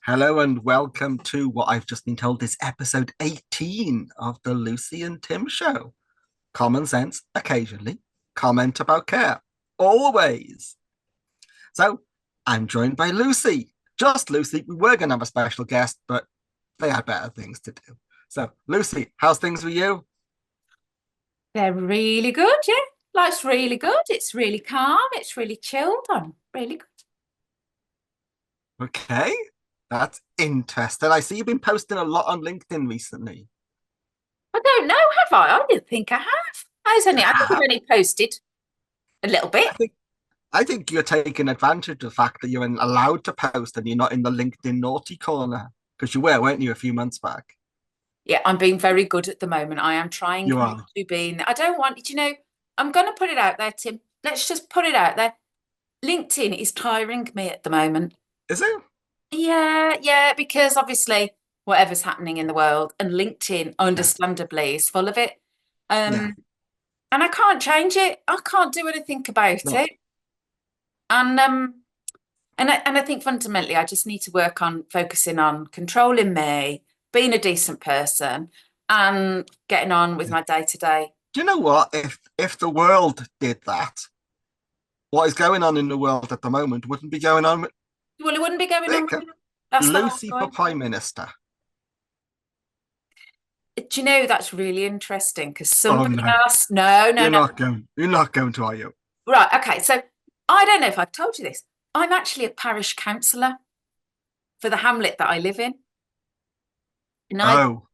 Hello and welcome to what I've just been told is episode 18 of the Lucy and Tim show. Common sense occasionally, comment about care always. So I'm joined by Lucy. Just Lucy. We were going to have a special guest, but they had better things to do. So, Lucy, how's things with you? They're really good, yeah. Life's really good. It's really calm. It's really chilled. I'm really good. Okay, that's interesting. I see you've been posting a lot on LinkedIn recently. I don't know, have I? I didn't think I have. I think I've only posted a little I bit. think I think you're taking advantage of the fact that you're allowed to post and you're not in the LinkedIn naughty corner because you were, weren't you, a few months back? Yeah, I'm being very good at the moment. I am trying You not are. to be in. I don't want, I'm going to put it out there, Tim. Let's just put it out there. LinkedIn is tiring me at the moment. Is it? Yeah, because obviously whatever's happening in the world and LinkedIn, Yes. understandably, is full of it. Yeah. Um, and I can't change it. I can't do anything about No. it. And I think fundamentally I just need to work on focusing on controlling me, being a decent person, and getting on with Yeah. my day to day. Do you know what? If the world did that, what is going on in the world at the moment wouldn't be going on. Well, it wouldn't be going on. Think of That's the whole Lucy for point. Prime Minister. Do you know that's really interesting? Because Oh somebody no, asked, no, no, you're no. not going. You're not going to, are you? Right, okay. So I don't know if I've told you this. I'm actually a parish councillor for the hamlet that I live in. And Oh,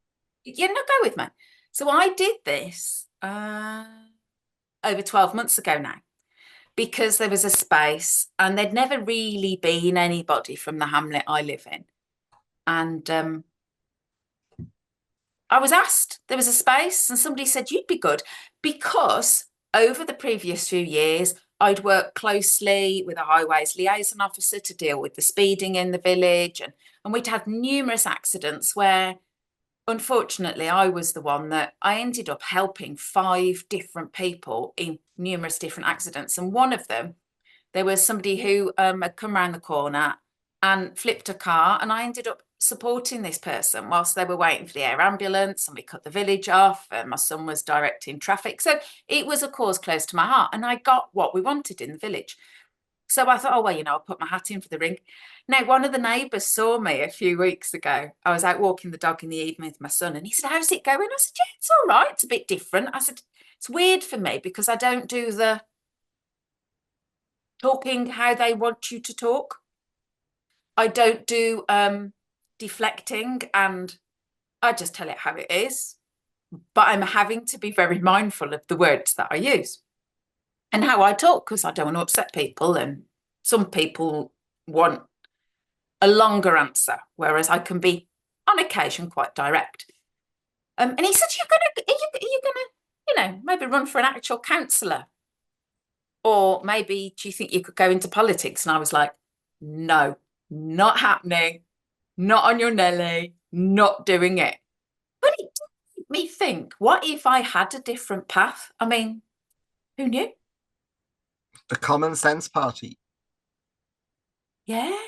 go with me. So I did this over 12 months ago now, because there was a space and there'd never really been anybody from the hamlet I live in. And I was asked, there was a space, and somebody said, you'd be good, because over the previous few years, I'd worked closely with a highways liaison officer to deal with the speeding in the village. And we'd had numerous accidents where, unfortunately, I was the one that I ended up helping 5 different people in numerous different accidents. And one of them, there was somebody who had come around the corner and flipped a car, and I ended up supporting this person whilst they were waiting for the air ambulance, and we cut the village off, and my son was directing traffic. So it was a cause close to my heart, and I got what we wanted in the village. So I thought, oh, well, I'll put my hat in for the ring. Now, one of the neighbours saw me a few weeks ago. I was out walking the dog in the evening with my son, and he said, how's it going? I said, yeah, it's all right. It's a bit different. I said, it's weird for me because I don't do the talking how they want you to talk. I don't do deflecting, and I just tell it how it is. But I'm having to be very mindful of the words that I use and how I talk, because I don't want to upset people. And some people want a longer answer, whereas I can be on occasion quite direct. And he said, are you gonna, maybe run for an actual councillor? Or maybe do you think you could go into politics? And I was like, no, not happening, not on your Nelly, not doing it. But it did make me think, what if I had a different path? I mean, who knew? the Common Sense Party. Yeah,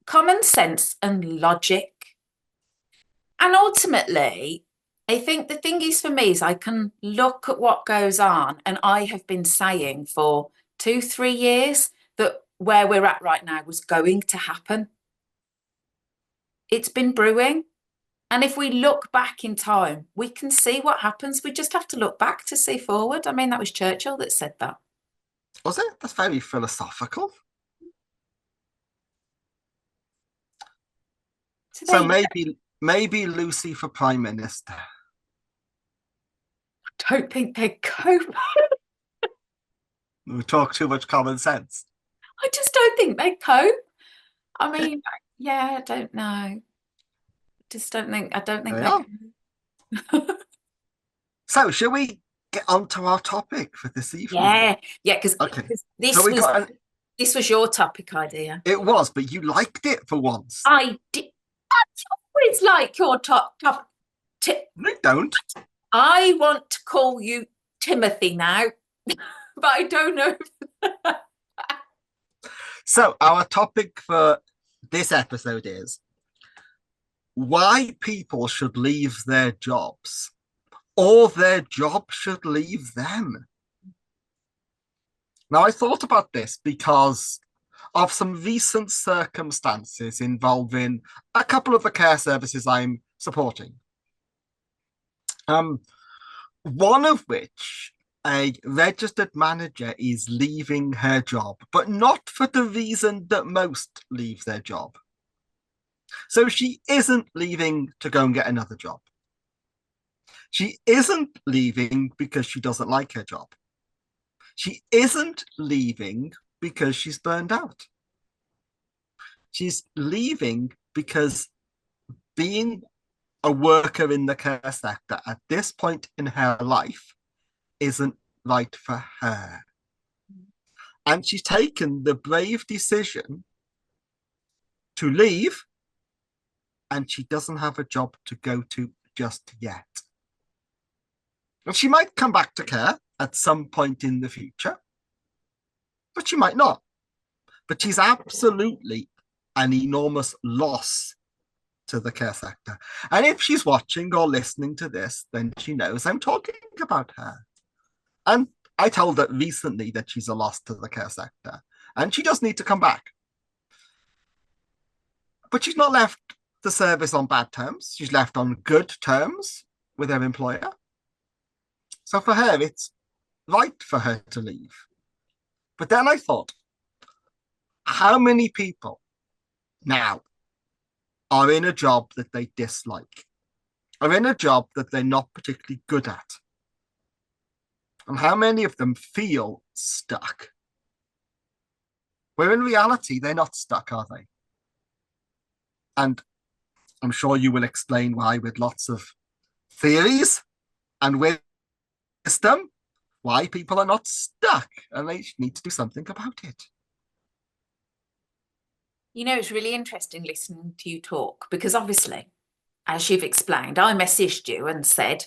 common sense and logic. And ultimately, I think the thing is for me is I can look at what goes on, and I have been saying for 2, 3 years that where we're at right now was going to happen. It's been brewing. And if we look back in time, we can see what happens. We just have to look back to see forward. I mean, that was Churchill that said that. Was it? That's very philosophical. So there So you go. maybe Lucy for Prime Minister. Don't think they cope. We talk too much common sense. I just don't think they cope. I mean, yeah, I don't know. I don't think There we they are. can. So, shall we get on to our topic for this evening? Yeah, because Okay. So this we was got an, this was your topic idea. it was, but you liked it for once. I did. I always like your top tip. No, don't. I want to call you Timothy now, but I don't know. So our topic for this episode is why people should leave their jobs or their job should leave them. Now, I thought about this because of some recent circumstances involving a couple of the care services I'm supporting. Um, One of which a registered manager is leaving her job, but not for the reason that most leave their job. So she isn't leaving to go and get another job. She isn't leaving because she doesn't like her job. She isn't leaving because she's burned out. She's leaving because being a worker in the care sector at this point in her life isn't right for her. And she's taken the brave decision to leave, and she doesn't have a job to go to just yet. And she might come back to care at some point in the future, but she might not. But she's absolutely an enormous loss to the care sector. And if she's watching or listening to this, then she knows I'm talking about her. And I told her recently that she's a loss to the care sector and she does need to come back. But she's not left the service on bad terms. She's left on good terms with her employer. So for her, it's right for her to leave. But then I thought, how many people now are in a job that they dislike, are in a job that they're not particularly good at? And how many of them feel stuck? Where in reality, they're not stuck, are they? And I'm sure you will explain why with lots of theories and wisdom, why people are not stuck and they need to do something about it. You know, it's really interesting listening to you talk because obviously, as you've explained, I messaged you and said,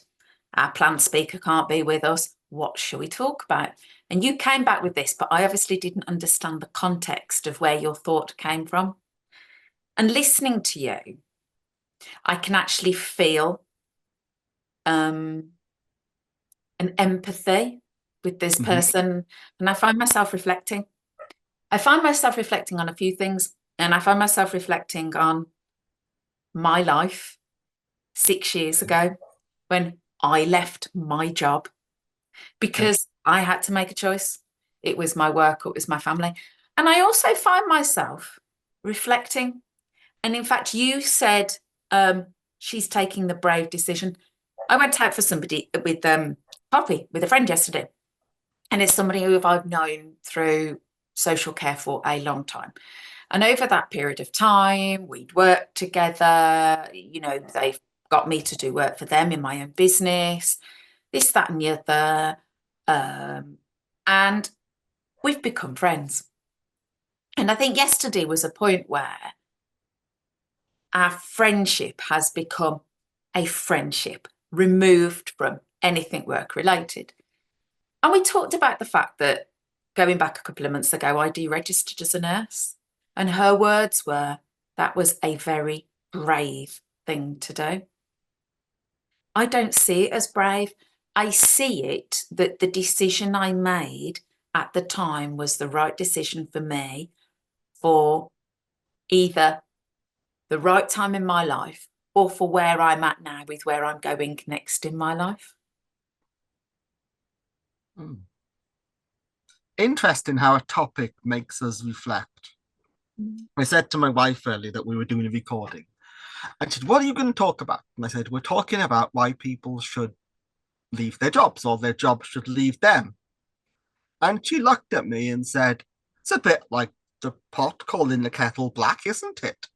our planned speaker can't be with us. What shall we talk about? And you came back with this, but I obviously didn't understand the context of where your thought came from. And listening to you, I can actually feel an empathy with this person. And I find myself reflecting. I find myself reflecting on a few things. And I find myself reflecting on my life 6 years ago when I left my job because I had to make a choice. It was my work, it was my family. And I also find myself reflecting. And in fact, you said she's taking the brave decision. I went out for somebody with coffee with a friend yesterday. And it's somebody who I've known through social care for a long time. And over that period of time, we'd worked together. You know, they've got me to do work for them in my own business, this, that, and the other. And we've become friends. And I think yesterday was a point where our friendship has become a friendship removed from anything work related. And we talked about the fact that going back a couple of months ago, I deregistered as a nurse. And her words were, that was a very brave thing to do. I don't see it as brave. I see it that the decision I made at the time was the right decision for me for either the right time in my life or for where I'm at now with where I'm going next in my life. Interesting how a topic makes us reflect. I said to my wife earlier that we were doing a recording. I said, what are you going to talk about? And I said, we're talking about why people should leave their jobs or their jobs should leave them. And she looked at me and said, it's a bit like the pot calling the kettle black, isn't it?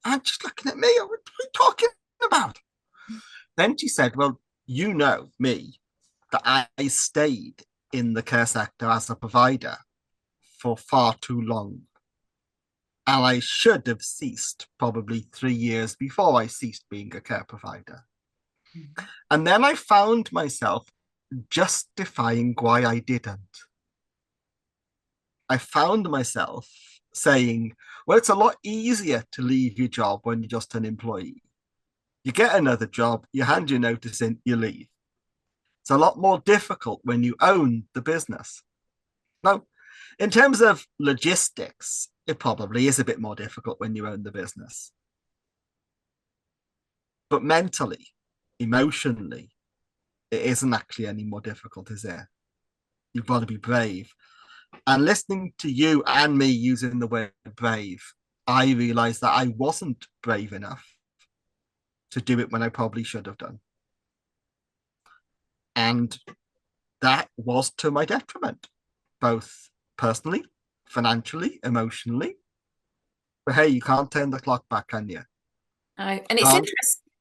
And she's looking at me, what are you talking about? Then she said, well, you know me, that I stayed in the care sector as a provider for far too long. And I should have ceased probably 3 years before I ceased being a care provider. And then I found myself justifying why I didn't. I found myself saying, well, it's a lot easier to leave your job when you're just an employee. You get another job, you hand your notice in, you leave. It's a lot more difficult when you own the business. Now, in terms of logistics, it probably is a bit more difficult when you own the business. But mentally, emotionally, it isn't actually any more difficult, is it? You've got to be brave. And listening to you and me using the word brave, I realized that I wasn't brave enough to do it when I probably should have done. And that was to my detriment, both personally, financially, emotionally. But hey, you can't turn the clock back, can you? No. And it's Can't.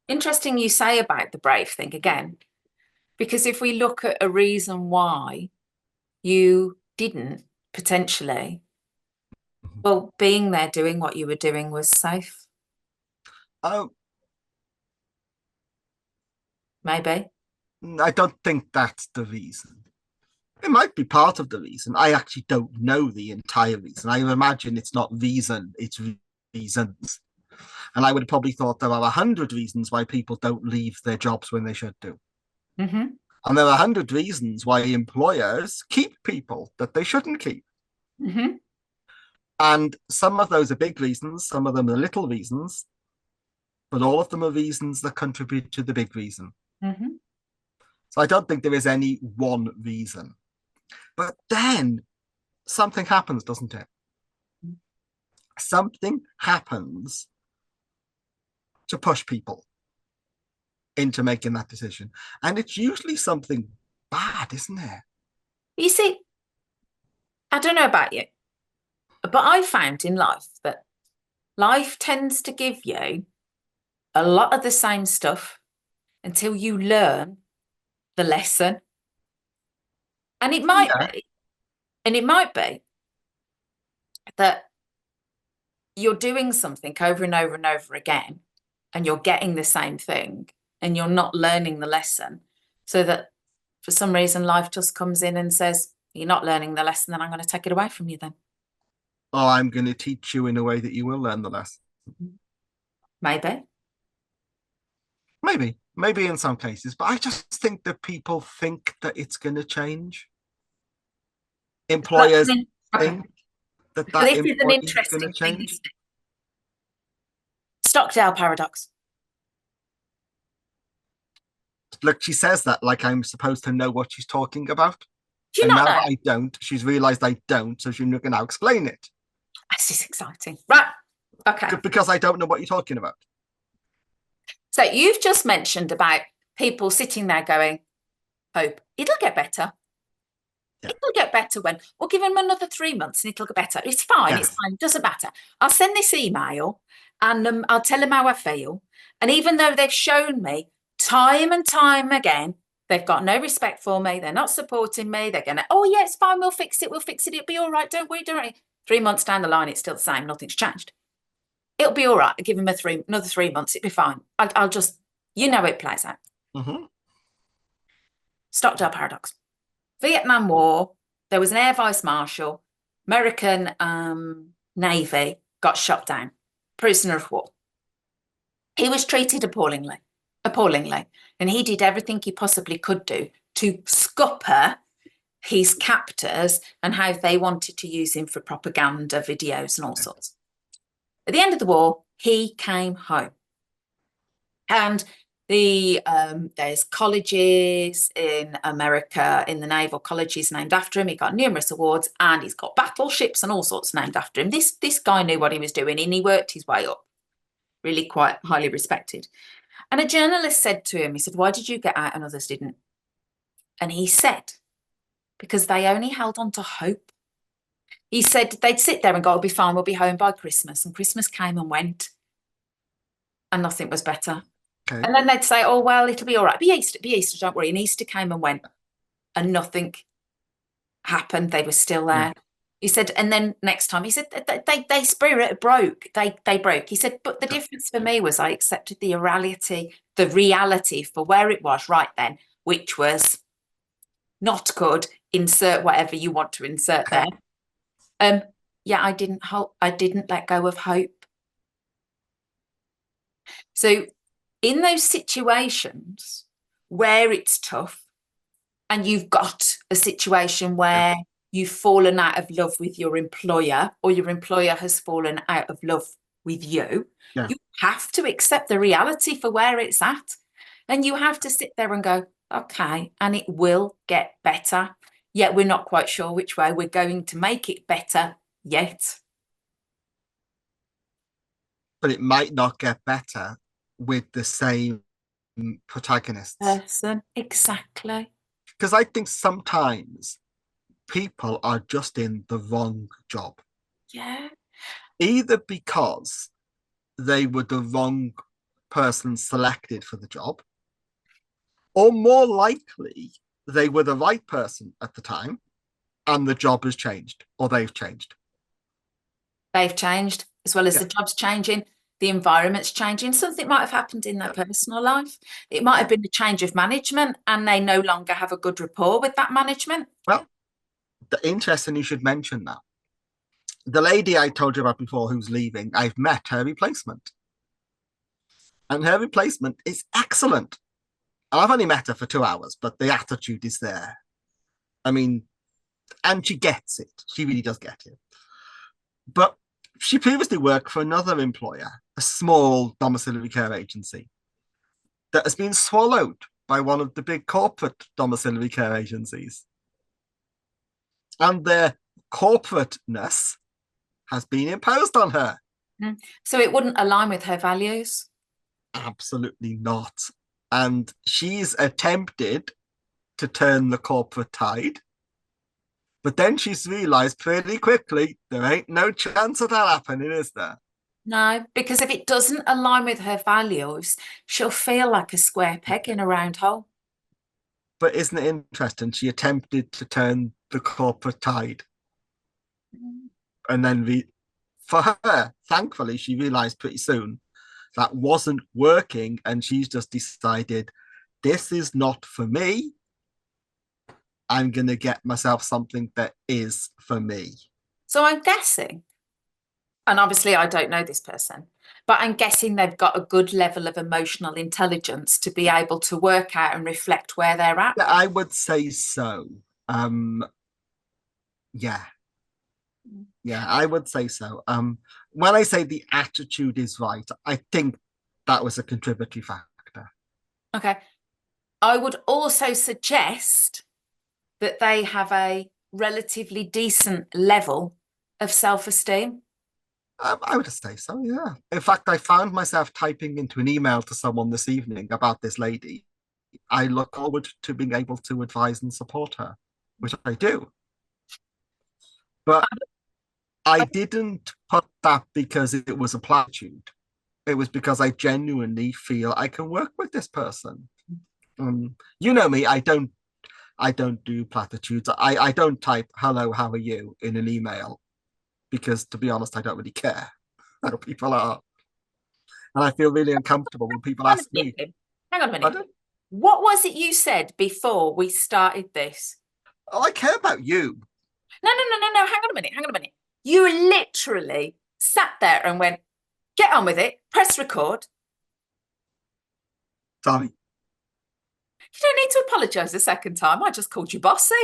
interesting you say about the brave thing again, because if we look at a reason why you didn't potentially, well, being there doing what you were doing was safe, Oh, maybe. I don't think that's the reason. It might be part of the reason. I actually don't know the entire reason. I imagine it's not reason, it's reasons. And I would have probably thought there are 100 reasons why people don't leave their jobs when they should do. Mm-hmm. And there are 100 reasons why employers keep people that they shouldn't keep. Mm-hmm. And some of those are big reasons, some of them are little reasons, but all of them are reasons that contribute to the big reason. Mm-hmm. So I don't think there is any one reason. But then something happens, doesn't it? Something happens to push people into making that decision. And it's usually something bad, isn't it? You see, I don't know about you, but I found in life that life tends to give you a lot of the same stuff until you learn the lesson. And it might Yeah. be, and it might be that you're doing something over and over and over again, and you're getting the same thing, and you're not learning the lesson. So that for some reason, life just comes in and says, you're not learning the lesson, then I'm going to take it away from you then. Or I'm going to teach you in a way that you will learn the lesson. Maybe. Maybe in some cases, but I just think that people think that it's going to change. Employers Okay. think that So that this is an employee is going to interesting thing, change. isn't it? Stockdale paradox. Look, she says that like I'm supposed to know what she's talking about. Do you And not now know? that I don't, she's realized I don't, so she's going to now explain it. This is exciting. Right. Okay. Because I don't know what you're talking about. So you've just mentioned about people sitting there going, hope it'll get better. Yeah. It'll get better when we'll give him another 3 months and it'll get better. It's fine. It's Yes. fine. Doesn't matter. I'll send this email and I'll tell them how I feel. And even though they've shown me time and time again, they've got no respect for me. They're not supporting me. They're going to, oh, yeah, it's fine. We'll fix it. We'll fix it. It'll be all right. Don't worry. Don't worry. 3 months down the line, it's still the same. Nothing's changed. It'll be all right. I'll give him another 3 months. It'll be fine. I'll just, it plays out. Mm-hmm. Stockdale paradox. Vietnam War, there was an air vice marshal, American Navy got shot down, prisoner of war. He was treated appallingly, and he did everything he possibly could do to scupper his captors and how they wanted to use him for propaganda videos and all sorts. At the end of the war, he came home. And there's colleges in America, in the naval colleges named after him. He got numerous awards and he's got battleships and all sorts named after him. This guy knew what he was doing and he worked his way up, really quite highly respected. And a journalist said to him, he said, why did you get out and others didn't? And he said, because they only held on to hope. He said they'd sit there and go, it'll be fine, we'll be home by Christmas. And Christmas came and went and nothing was better. Okay. And then they'd say, oh, well, it'll be all right. Be Easter, don't worry. And Easter came and went and nothing happened. They were still there. Yeah. He said, and then next time, he said, they spirit broke. They broke. He said, but the difference for me was I accepted the reality for where it was right then, which was not good. Insert whatever you want to insert Okay. there. yet I didn't let go of hope. So in those situations where it's tough and you've got a situation Yeah. where you've fallen out of love with your employer or your employer has fallen out of love with you, Yeah. you have to accept the reality for where it's at. And you have to sit there and go, okay, and it will get better. Yet we're not quite sure which way we're going to make it better yet. But it might not get better with the same protagonists. Person, exactly. Because I think sometimes people are just in the wrong job, Yeah. either because they were the wrong person selected for the job, or more likely, they were the right person at the time and the job has changed or they've changed. They've changed as well as Yeah. the job's changing, the environment's changing. Something might have happened in their Yeah. personal life. It might have Yeah. been a change of management and they no longer have a good rapport with that management. Well, interesting you should mention that. The lady I told you about before who's leaving, I've met her replacement. And her replacement is excellent. I've only met her for 2 hours, but the attitude is there. I mean, and she gets it. She really does get it. But she previously worked for another employer, a small domiciliary care agency that has been swallowed by one of the big corporate domiciliary care agencies. And their corporateness has been imposed on her. Mm. So it wouldn't align with her values. Absolutely not. And she's attempted to turn the corporate tide. But then she's realised pretty quickly there ain't no chance of that happening, is there? No, because if it doesn't align with her values, she'll feel like a square peg in a round hole. But isn't it interesting? She attempted to turn the corporate tide. Mm. And then for her, thankfully, she realised pretty soon that wasn't working. And she's just decided, this is not for me. I'm going to get myself something that is for me. So I'm guessing, and obviously I don't know this person, but I'm guessing they've got a good level of emotional intelligence to be able to work out and reflect where they're at. Yeah, I would say so. Um, yeah, yeah, I would say so. When I say the attitude is right, I think that was a contributory factor. Okay. I would also suggest that they have a relatively decent level of self-esteem. I would say so, yeah. In fact, I found myself typing into an email to someone this evening about this lady. I look forward to being able to advise and support her, which I do. But I didn't put that because it was a platitude. It was because I genuinely feel I can work with this person. You know me, I don't do platitudes. I don't type hello, how are you in an email because to be honest, I don't really care how people are. And I feel really uncomfortable when people Hang on ask a minute, me, Tim. Hang on a minute. pardon? What was it you said before we started this? Oh, I care about you. No, no, no, no, no. Hang on a minute. Hang on a minute. You literally sat there and went, get on with it, press record. Sorry. You don't need to apologize the second time. I just called you bossy.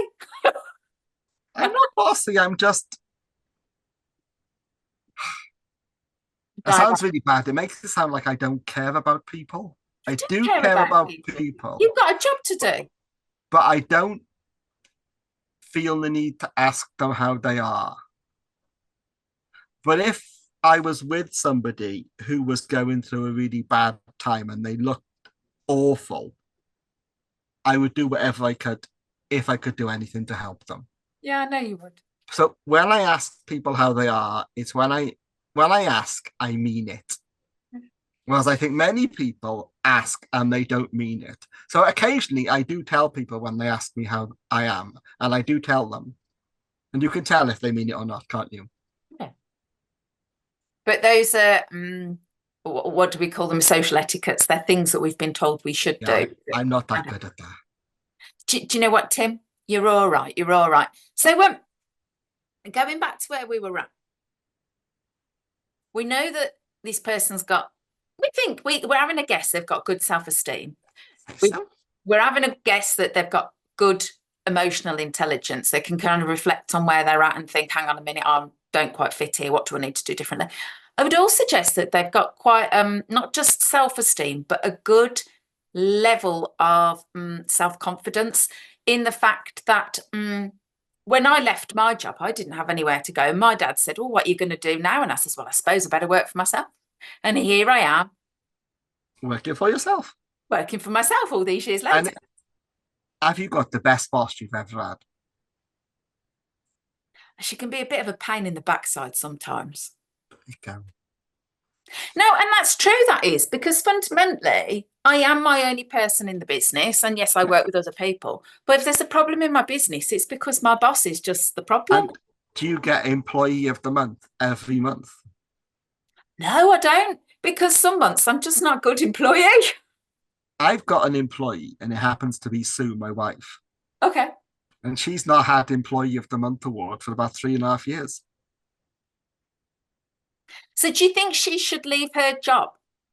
I'm not bossy. I'm just, it Direct. sounds really bad. It makes it sound like I don't care about people. You I do do care care about about people. people, You've got a job to do. but I don't feel the need to ask them how they are. But if I was with somebody who was going through a really bad time and they looked awful, I would do whatever I could if I could do anything to help them. Yeah, I know you would. So when I ask people how they are, it's when I ask, I mean it. Whereas I think many people ask and they don't mean it. So occasionally I do tell people when they ask me how I am, and I do tell them. And you can tell if they mean it or not, can't you? Yeah. But those are, what do we call them? Social etiquettes. They're things that we've been told we should Yeah, do. I'm not that good at that. Do you know what, Tim? You're all right. You're all right. So, going back to where we were at. we know that this person's got, we think we're having a guess they've got good self-esteem. We, So, we're having a guess that they've got good emotional intelligence. They can kind of reflect on where they're at and think, hang on a minute, I don't quite fit here. What do I need to do differently? I would also suggest that they've got quite not just self-esteem, but a good level of self-confidence in the fact that when I left my job, I didn't have anywhere to go. My dad said, "Oh, what are you going to do now?" And I says, "Well, I suppose I better work for myself." And here I am, working for yourself. working for myself all these years later. And have you got the best boss you've ever had? She can be a bit of a pain in the backside sometimes. There you go. No, and that's true, that is, because fundamentally, I am my only person in the business. And yes, I Yeah. work with other people. But if there's a problem in my business, it's because my boss is just the problem. And do you get employee of the month every month? No, I don't, because some months I'm just not a good employee. I've got an employee, and it happens to be Sue, my wife, Okay. and she's not had employee of the month award for about 3.5 years. So do you think she should leave her job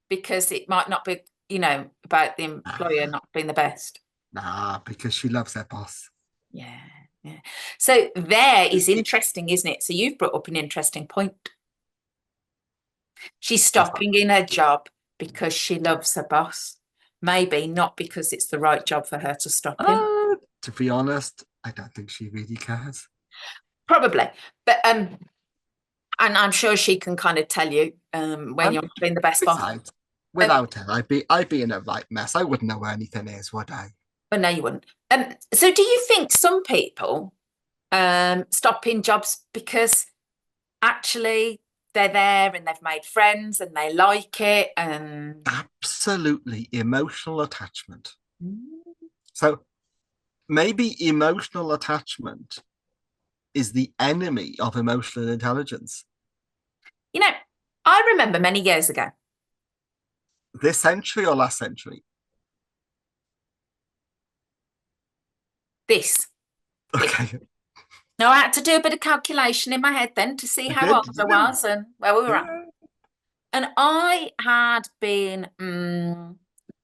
because it might not be, about the employer Nah, not being the best? nah, because she loves her boss. Yeah. Yeah. So there is interesting, isn't it? So you've brought up an interesting point. She's What's that? stopping in her job because she loves her boss. Maybe not because it's the right job for her to stop in. To be honest, I don't think she really cares. Probably. But and I'm sure she can kind of tell you when And you're not being the best boss. besides, Um, without her, I'd be in a right mess. I wouldn't know where anything is, would I? but no, you wouldn't. So do you think some people stop in jobs because actually they're there and they've made friends and they like it and Absolutely emotional attachment. So maybe emotional attachment is the enemy of emotional intelligence. you know, I remember many years ago, This century or last century? this, this. Okay, Now I had to do a bit of calculation in my head then to see I how did. old I You do. was and where we were at. Yeah. And I had been,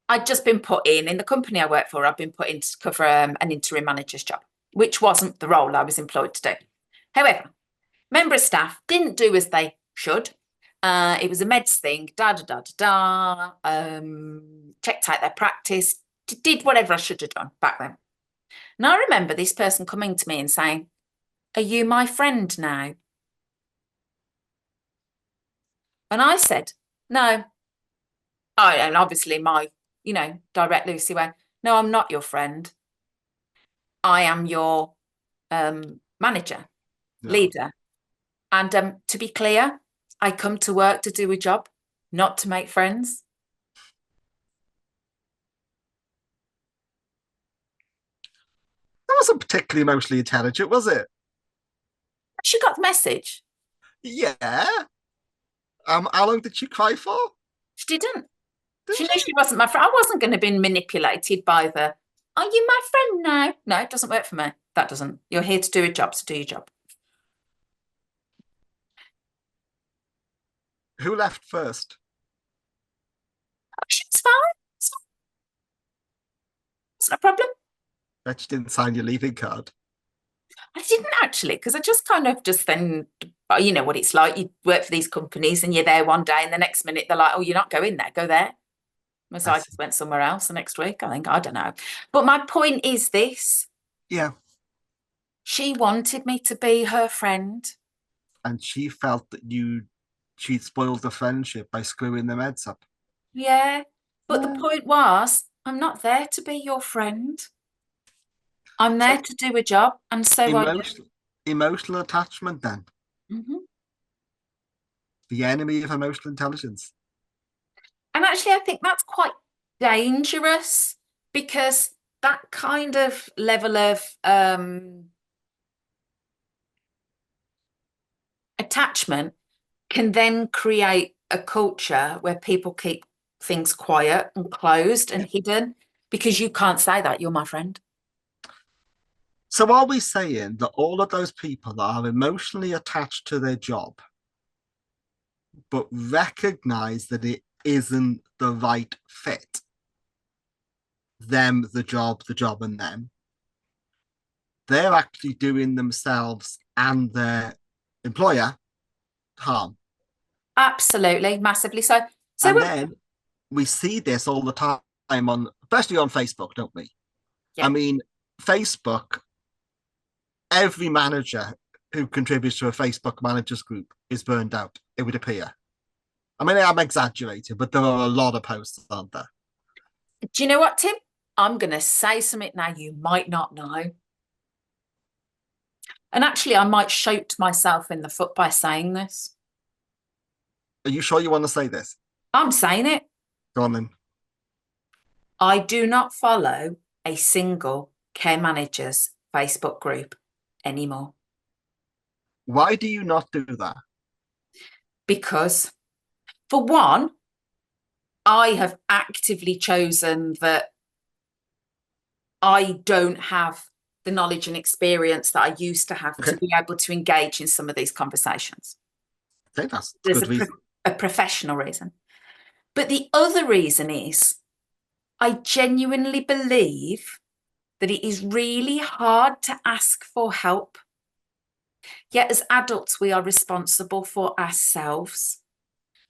I'd just been put in the company I work for, I've been put in to cover an interim manager's job, which wasn't the role I was employed to do. However, member of staff didn't do as they should. It was a meds thing, da da da da da. Checked out their practice, did whatever I should have done back then. And I remember this person coming to me and saying, "Are you my friend now?" And I said, "No." Oh, and obviously my, direct Lucy went, "No, I'm not your friend. I am your manager, No. leader. And to be clear, I come to work to do a job, not to make friends." That wasn't particularly emotionally intelligent, was it? She got the message. Yeah. How long did she cry for? She didn't. Didn't She knew she? she wasn't my friend. I wasn't going to be manipulated by the, "Are you my friend now?" No, it doesn't work for me. That doesn't. You're here to do a job, so do your job. Who left first? She's fine. It's not a problem. Bet you didn't sign your leaving card. I didn't actually, because I just kind of just then, you know what it's like. You work for these companies and you're there one day and the next minute they're like, "Oh, you're not going there, go there." So I I see. just went somewhere else the next week, I think. I don't know. But my point is this: Yeah. she wanted me to be her friend. And she felt that she'd spoiled the friendship by screwing the meds up. Yeah. But the Yeah. point was, I'm not there to be your friend. I'm there So to do a job. And so are you. emotional attachment then, Mhm. the enemy of emotional intelligence. And actually, I think that's quite dangerous because that kind of level of attachment can then create a culture where people keep things quiet and closed and Yeah. hidden because you can't say that you're my friend. So are we saying that all of those people that are emotionally attached to their job but recognize that it isn't the right fit. Them, the job, and them. They're actually doing themselves and their employer harm. Absolutely, massively so. So And we're, then we see this all the time on, especially on Facebook, don't we? I yeah. mean, Facebook, every manager who contributes to a Facebook managers group is burned out, it would appear. I mean, I'm exaggerating, but there are a lot of posts, aren't there? Do you know what, Tim? I'm going to say something now you might not know. And actually, I might shoot myself in the foot by saying this. Are you sure you want to say this? I'm saying it. Go on then. I do not follow a single care managers Facebook group anymore Why do you not do that? because, for one, I have actively chosen that I don't have the knowledge and experience that I used to have to Okay, be able to engage in some of these conversations. okay, that's a There's good reason. a professional reason. But the other reason is I genuinely believe that it is really hard to ask for help. Yet, as adults, we are responsible for ourselves.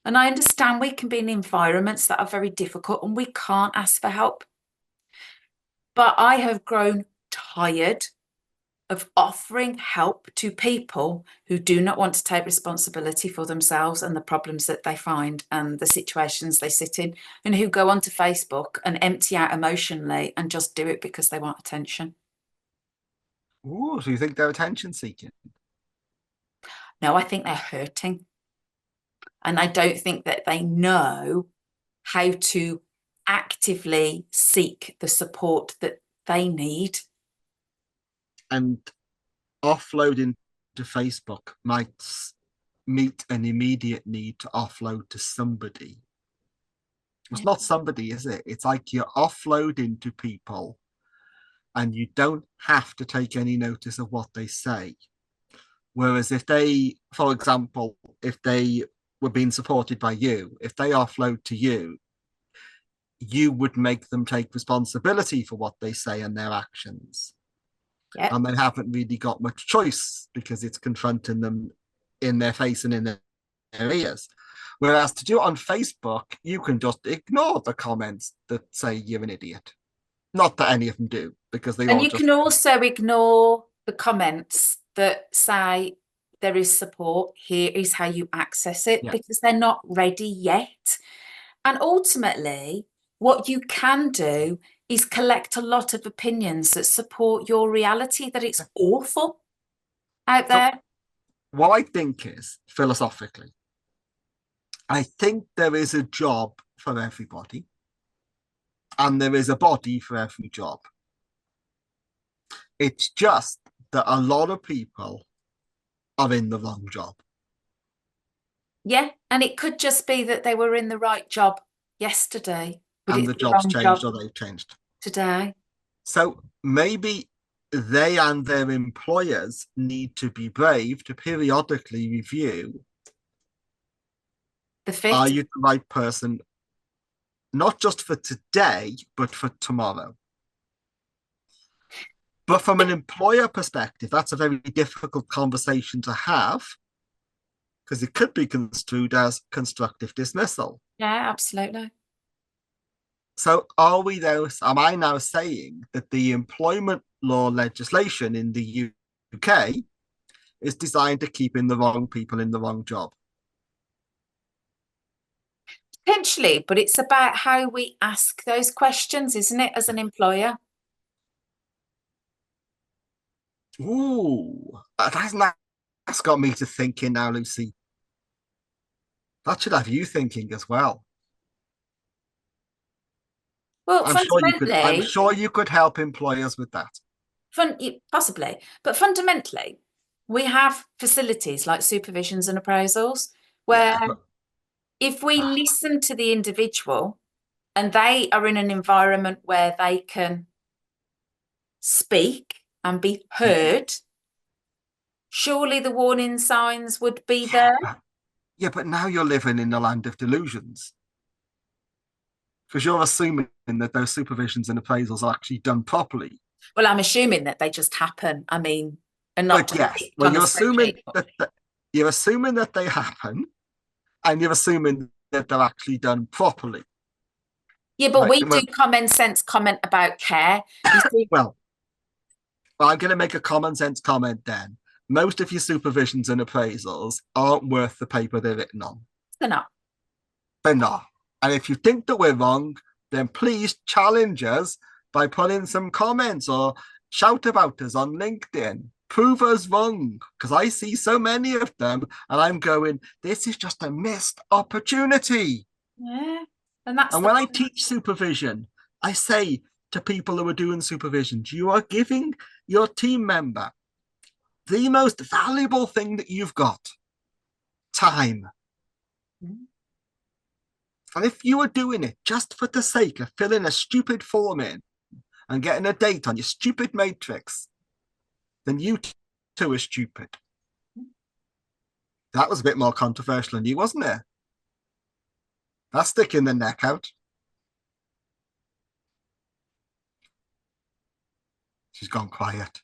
And I understand we can be in environments that are very difficult and we can't ask for help. But I have grown tired of offering help to people who do not want to take responsibility for themselves and the problems that they find and the situations they sit in, and who go onto Facebook and empty out emotionally and just do it because they want attention. Ooh, so you think they're attention seeking? No, I think they're hurting. And I don't think that they know how to actively seek the support that they need. And offloading to Facebook might meet an immediate need to offload to somebody. It's Yeah. not somebody, is it? It's like you're offloading to people and you don't have to take any notice of what they say. Whereas if they, for example, if they were being supported by you, if they offload to you, you would make them take responsibility for what they say and their actions. Yeah. And they haven't really got much choice because it's confronting them in their face and in their ears. Whereas to do it on Facebook, you can just ignore the comments that say you're an idiot. Not that any of them do, because they And all you just, can also ignore the comments that say there is support, here is how you access it, yeah. because they're not ready yet. And ultimately, what you can do is collect a lot of opinions that support your reality that it's awful out So, there. what I think is philosophically, I think there is a job for everybody and there is a body for every job. It's just that a lot of people are in the wrong job Yeah. And it could just be that they were in the right job yesterday, but and it's the the job's wrong changed job or they've changed. today. So maybe they and their employers need to be brave to periodically review, The are fit. you the right person, not just for today, but for tomorrow? But from an employer perspective, that's a very difficult conversation to have because it could be construed as constructive dismissal. Yeah, absolutely. So are we though, am I now saying that the employment law legislation in the UK is designed to keep in the wrong people in the wrong job? Potentially, but it's about how we ask those questions, isn't it, as an employer? Ooh, that's got me to thinking now, Lucy. That should have you thinking as well. Well, I'm sure you could. I'm fundamentally, sure you could help employers with that. possibly, but fundamentally, we have facilities like supervisions and appraisals where Yeah, but if we listen to the individual and they are in an environment where they can speak and be heard, surely the warning signs would be yeah, there. Yeah, but now you're living in the land of delusions because you're assuming that those supervisions and appraisals are actually done properly. Well, I'm assuming that they just happen. I mean, and not But just yes, ticked well, on a spreadsheet. you're assuming that they happen, and you're assuming that they're actually done properly, Yeah, but right? we do Well, common sense comment about care. You see, well, I'm going to make a common sense comment then. Most of your supervisions and appraisals aren't worth the paper they're written on. they're not. They're not. And if you think that we're wrong, then please challenge us by putting some comments or shout about us on LinkedIn. Prove us wrong, because I see so many of them and I'm going, this is just a missed opportunity. Yeah, and that's And the when I point. teach supervision, I say to people who are doing supervisions, you are giving your team member the most valuable thing that you've got, time. Mm. And if you are doing it just for the sake of filling a stupid form in and getting a date on your stupid matrix, then you too are stupid. That was a bit more controversial than you, wasn't it? That's sticking the neck out. She's gone quiet.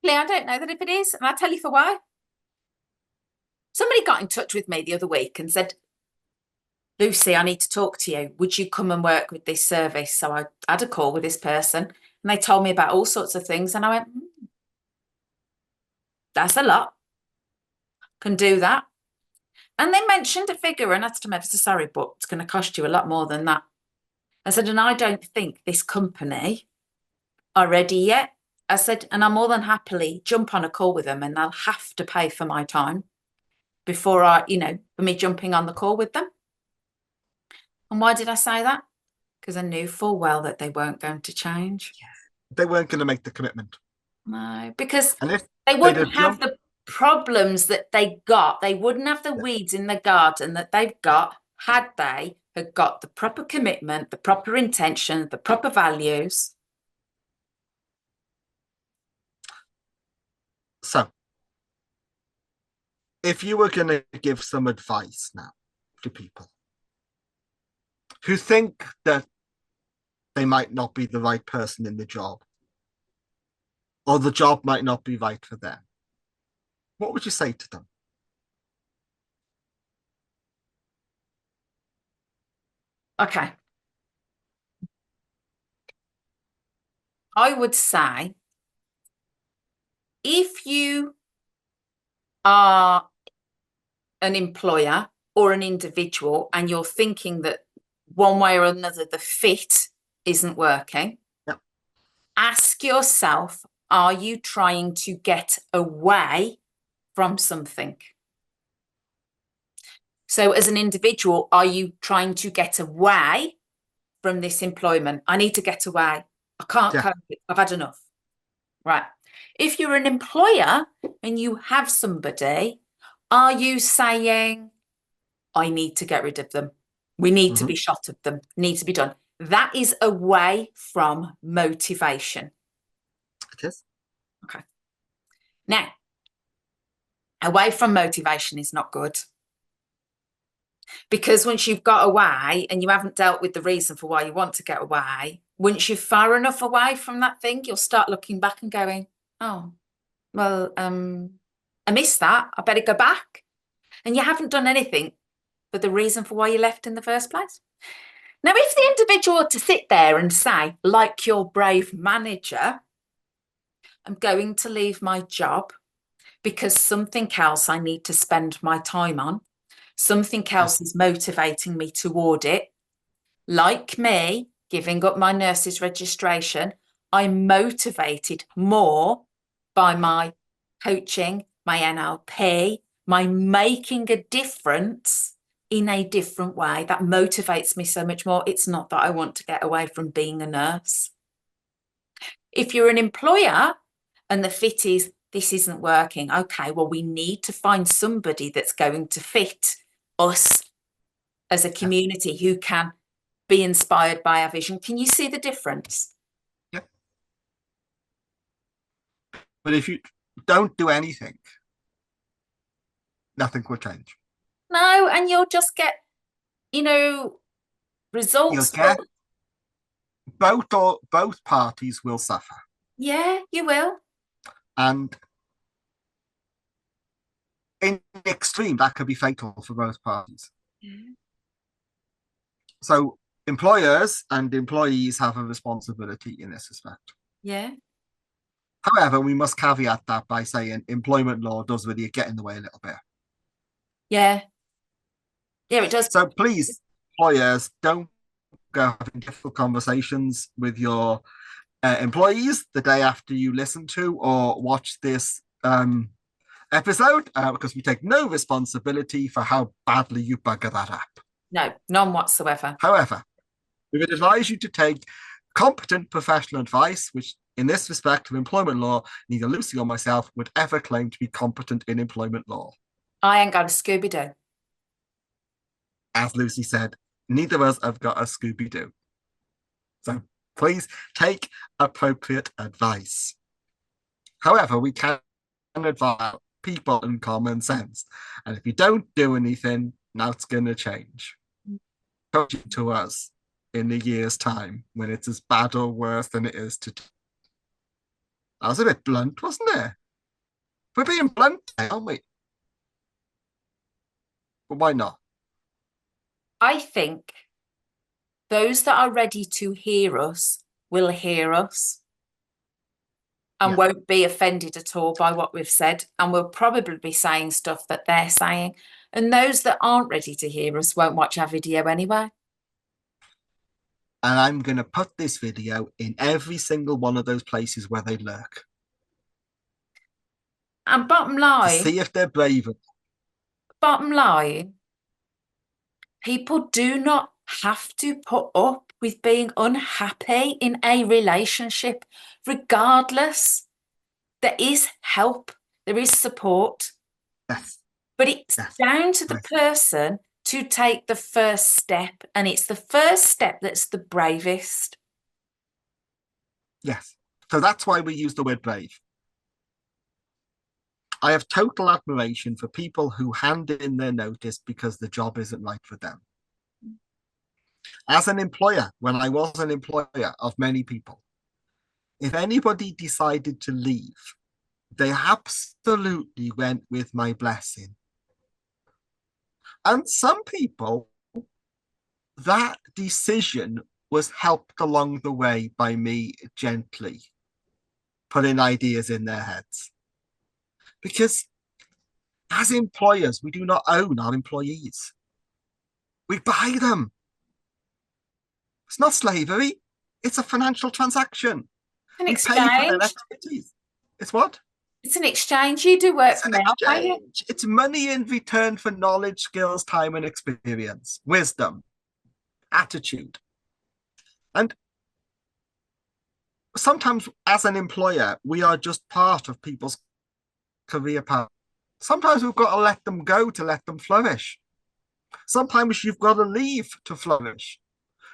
Lee, I don't know that if it is, and I'll tell you for why. Somebody got in touch with me the other week and said, Lucy, I need to talk to you. Would you come and work with this service? So I had a call with this person and they told me about all sorts of things. And I went, that's a lot. Can do that. And they mentioned a figure, and I said to them, ever so sorry, but it's going to cost you a lot more than that. I said, and I don't think this company are ready yet. I said, and I more than happily jump on a call with them and they'll have to pay for my time before for me jumping on the call with them. And why did I say that? Because I knew full well that they weren't going to change. They weren't going to make the commitment. No, because And if they they'd wouldn't have have jumped, the problems that they got. They wouldn't have the yeah. weeds in the garden that they've got had they had got the proper commitment, the proper intention, the proper values. So if you were going to give some advice now to people who think that they might not be the right person in the job, or the job might not be right for them, what would you say to them? Okay. I would say if you are an employer or an individual and you're thinking that one way or another the fit isn't working, Yeah, ask yourself, are you trying to get away from something? So, as an individual, are you trying to get away from this employment? I need to get away. I can't yeah, cope. I've had enough. Right. If you're an employer and you have somebody, are you saying, I need to get rid of them? We need to mm-hmm. be shot of them, need to be done. That is away from motivation. It is. Okay. Now, away from motivation is not good because once you've got away and you haven't dealt with the reason for why you want to get away, once you're far enough away from that thing, you'll start looking back and going, oh, well, I missed that. I better go back. And you haven't done anything for the reason for why you left in the first place. Now, if the individual were to sit there and say, like your brave manager, I'm going to leave my job because something else I need to spend my time on, something Yeah, else is motivating me toward it, like me giving up my nurse's registration, I'm motivated more by my coaching, my NLP, my making a difference in a different way. That motivates me so much more. It's not that I want to get away from being a nurse. If you're an employer and the fit is, this isn't working, okay, well, we need to find somebody that's going to fit us as a yeah, community who can be inspired by our vision. Can you see the difference? yeah. But if you don't do anything, nothing will change. No, and you'll just get, You'll results. get both parties will suffer. Yeah, you will. And in the extreme, that could be fatal for both parties. Yeah. So employers and employees have a responsibility in this respect. Yeah. However, we must caveat that by saying employment law does really get in the way a little bit. Yeah. Yeah, it does. So please, employers, don't go having difficult conversations with your employees the day after you listen to or watch this episode because we take no responsibility for how badly you bugger that up. No, none whatsoever. However, we would advise you to take competent professional advice, which in this respect of employment law, neither Lucy or myself would ever claim to be competent in employment law. I ain't got a Scooby-Doo. As Lucy said, neither of us have got a Scooby-Doo. So please take appropriate advice. However, we can advise people in common sense. And if you don't do anything, now it's going to change. Coaching to us in a year's time when it's as bad or worse than it is today. That was a bit blunt, wasn't it? We're being blunt, aren't we? But why not? I think those that are ready to hear us will hear us and Yeah. won't be offended at all by what we've said, and will probably be saying stuff that they're saying. And those that aren't ready to hear us won't watch our video anyway. And I'm going to put this video in every single one of those places where they lurk And to see if they're brave. bottom line, people do not have to put up with being unhappy in a relationship, regardless. There is help, there is support, Yes, but it's yes, down to the yes, person to take the first step. And it's the first step that's the bravest. yes. So that's why we use the word brave. I have total admiration for people who hand in their notice because the job isn't right for them. As an employer, when I was an employer of many people, if anybody decided to leave, they absolutely went with my blessing. And some people, that decision was helped along the way by me gently putting ideas in their heads. Because as employers, we do not own our employees. We buy them. It's not slavery. It's a financial transaction. An We pay for their exchange. activities. It's what? It's an exchange. You do work It's for an me, I'll pay you. exchange. It's money in return for knowledge, skills, time, and experience, wisdom, attitude. And sometimes, as an employer, we are just part of people's career path. Sometimes we've got to let them go to let them flourish. Sometimes you've got to leave to flourish.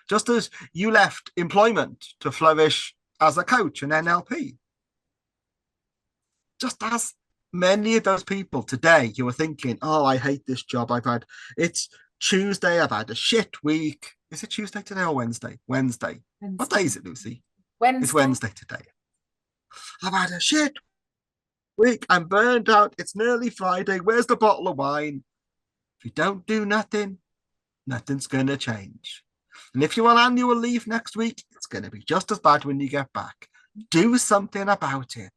Just as you left employment to flourish as a coach and NLP. Just as many of those people today you were thinking, oh, I hate this job. It's Tuesday, I've had a shit week. Is it Tuesday today or Wednesday? Wednesday. What Wednesday. day is it, Lucy? It's Wednesday. Wednesday today. I've had a shit week. I'm burned out. It's nearly Friday. Where's the bottle of wine? If you don't do nothing, nothing's going to change. And if you want annual leave next week, it's going to be just as bad when you get back. Do something about it.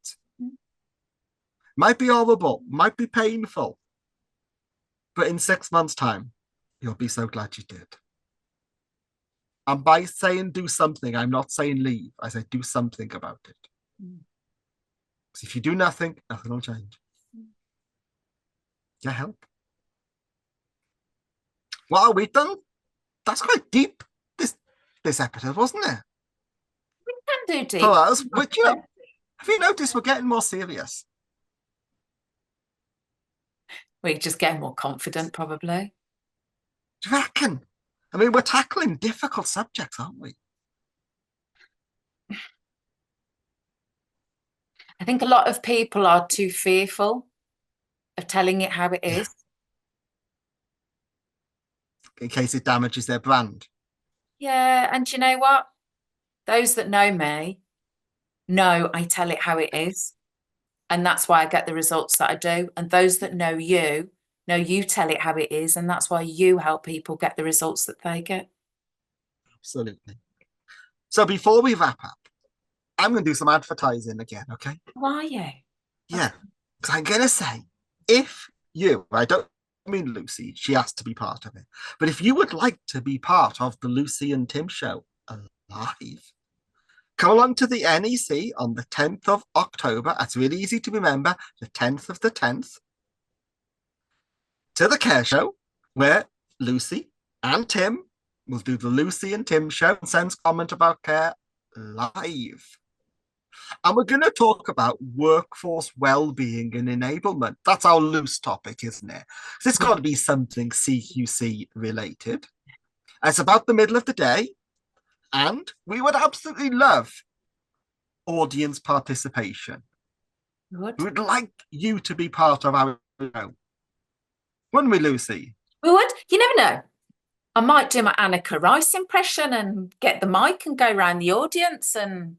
Might be horrible, might be painful, but in 6 months' time, you'll be so glad you did. And by saying do something, I'm not saying leave. I say do something about it. Because if you do nothing, nothing will change. Get help. What are we done? That's quite deep. This episode, wasn't it? We can do For deep. us, which have you noticed we're getting more serious? We're just getting more confident, probably. Do you reckon? I mean, we're tackling difficult subjects, aren't we? I think a lot of people are too fearful of telling it how it Yeah. is. in case it damages their brand. Yeah, and you know what? Those that know me know I tell it how it is. And that's why I get the results that I do. And those that know you tell it how it is. And that's why you help people get the results that they get. Absolutely. So before we wrap up, I'm going to do some advertising again, okay? Why are you? Yeah. Because I'm going to say, if you, I don't mean Lucy, she has to be part of it, but if you would like to be part of the Lucy and Tim show live, come along to the NEC on the 10th of October. That's really easy to remember, the 10th of the 10th, to the Care Show, where Lucy and Tim will do the Lucy and Tim show and sends comment about care live. And we're going to talk about workforce well-being and enablement. That's our loose topic, isn't it? So it's got to be something CQC related. It's about the middle of the day, and we would absolutely love audience participation. Good. We would like you to be part of our show. Wouldn't we, Lucy? We would. You never know. I might do my Annika Rice impression and get the mic and go around the audience and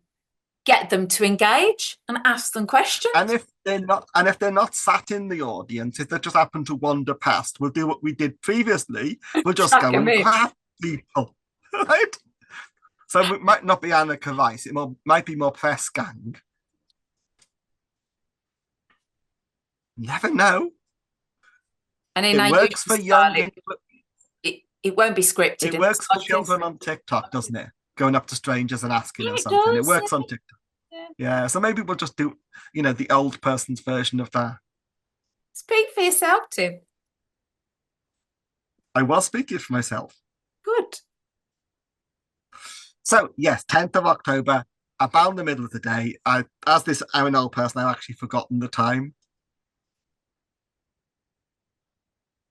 get them to engage and ask them And questions. if they're not sat in the audience, if they just happen to wander past, we'll do what we did previously. We'll just Chuck go 'em and in. grab people, right? So it might not be Annika Rice. Might be more press gang. Never know. And in It our works usual for style, young. it won't be scripted It in the works for slightest. children on TikTok, doesn't it? Going up to strangers and asking Yeah, them it something. It does. works on TikTok. Yeah. Yeah. So maybe we'll just do, the old person's version of that. Speak for yourself, Tim. I was speaking for myself. Good. So yes, 10th of October, about the middle of the day. As this I'm an old person, I've actually forgotten the time.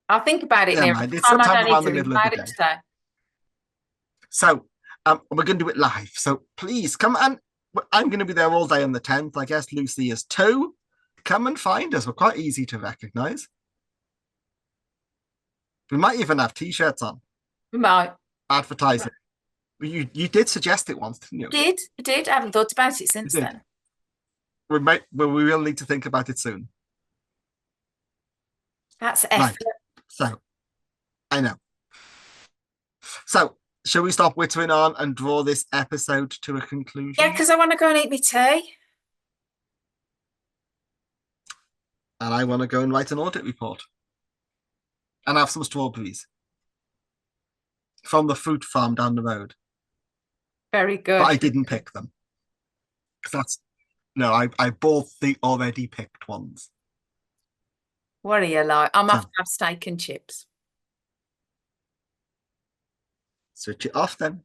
I'll think about it Never near mind. the It's time. I sometime don't need around to the think middle of the about it day. today. So we're going to do it live. So please come and I'm going to be there all day on the 10th. I guess Lucy is too. Come and find us. We're quite easy to recognize. We might even have t-shirts on. We might. Advertising. You did suggest it once, didn't you? I did. I haven't thought about it You since did. then. We will need to think about it soon. That's Right. effort. So I know. So shall we stop whittering on and draw this episode to a Yeah, conclusion? because I want to go and eat my tea. And I want to go and write an audit report. And have some strawberries from the fruit farm down the road. Very But I good. didn't pick them. That's no, I bought the already picked ones. What are you like? I'm off So to have steak and chips. switch it off then.